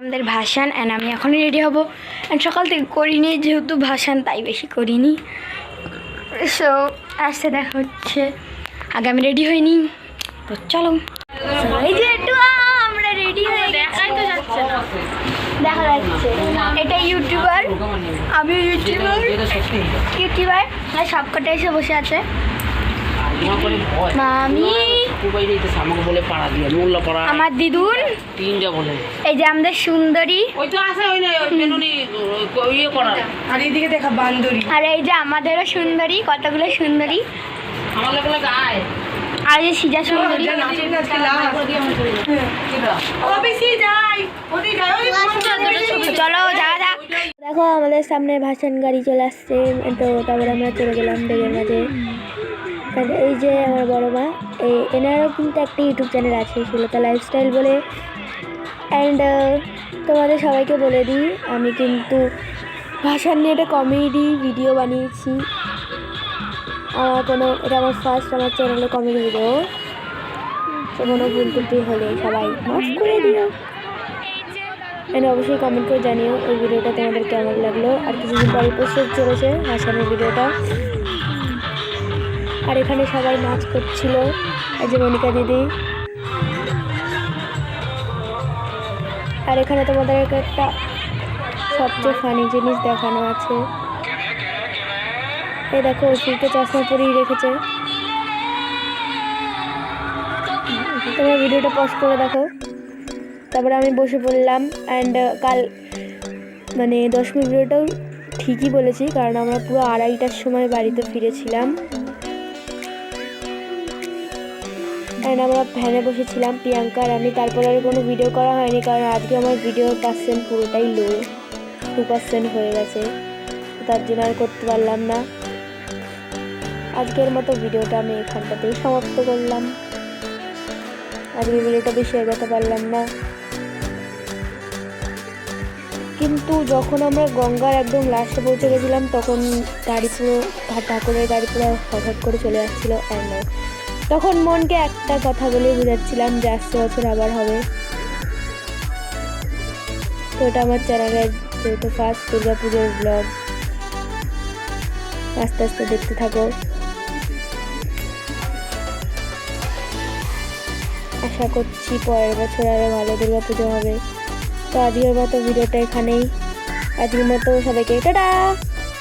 আমাদের ভাসান অ্যান্ড আমি এখন রেডি হব অ্যান্ড সকাল থেকে করিনি যেহেতু ভাসান তাই বেশি করিনি। সো আসতে দেখা হচ্ছে, আগে আমি রেডি হইনি তো চলো। এই যে একটু আমরা রেডি হয়ে দেখাই তো যাচ্ছে না, দেখা যাচ্ছে এটা ইউটিউবার, আমি ইউটিউবার আর সবকটা এসে বসে আছে। মামি আমার দিদুন, এই যে আমাদের সুন্দরী, আর এই যে আমাদেরও সুন্দরী, কতগুলো সুন্দরী, আর এই যে সিজা সুন্দরী। চলো যা যা। দেখো আমাদের সামনে ভাসান গাড়ি চলে আসছে, তো তারপরে আমরা চলে গেলাম ডেগের মাঝে। এই যে আমার বড় মা, এনারও কিন্তু একটা ইউটিউব চ্যানেল আছে সুলতা লাইফস্টাইল বলে। অ্যান্ড তোমাদের সবাইকে বলে দিই, আমি কিন্তু ভাসান নিয়ে একটা কমেডি ভিডিও বানিয়েছি। এটা আমার ফার্স্ট আমার চ্যানেলে কমেডি ভিডিও, তো কোনো ভুল ত্রুটি হলে সবাই মাফ করে দিও। অ্যান্ড অবশ্যই কমেন্ট করে জানিও এই ভিডিওটা তোমাদের কেমন লাগলো। আর কিছুদিন পরে পোস্ট চলেছে ভাসানের ভিডিওটা। আর এখানে সবাই নাচ করছিল, এই যে মনিকা দিদি। আর এখানে তোমাদের একটা সবচেয়ে ফানি জিনিস দেখানো আছে, এই দেখো ওষুধকে চশমা পরিয়ে রেখেছে। তোমরা ভিডিওটা পজ করে দেখো। তারপরে আমি বসে পড়লাম। অ্যান্ড কাল 10 মিনিট ভিডিওটাও ঠিকই বলেছি, কারণ আমরা পুরো 2:30টার সময় বাড়িতে ফিরেছিলাম। অ্যান্ড আমরা ভ্যানে বসেছিলাম প্রিয়াঙ্কা আর আমি। তারপরে আর কোনো ভিডিও করা হয়নি, কারণ আজকে আমার ভিডিওর পার্সেন্ট পুরোটাই লো, 2% হয়ে গেছে, তার জন্য আর করতে পারলাম না। আজকের মতো ভিডিওটা আমি এখানটাতেই সমাপ্ত করলাম। আজকে ভিডিওটা বেশি এগোতে পারলাম না, কিন্তু যখন আমরা গঙ্গার একদম লাস্টে পৌঁছে গেছিলাম তখন গাড়ি পুরো ঠাকুরের গাড়ি পুরো হঠাৎ করে চলে যাচ্ছিল। অ্যান্ড তখন মনকে একটা কথা বলে বোঝাচ্ছিলাম যে আসছে বছর আবার হবে। তো এটা আমার চ্যানেলের যেহেতু ফার্স্ট দুর্গাপুজোর ব্লগ, আস্তে আস্তে দেখতে থাকো। আশা করছি পরের বছর আরও ভালো দুর্গাপুজো হবে। তো আজকের মতো ভিডিওটা এখানেই, আজকের মতো সবাইকে টাটা।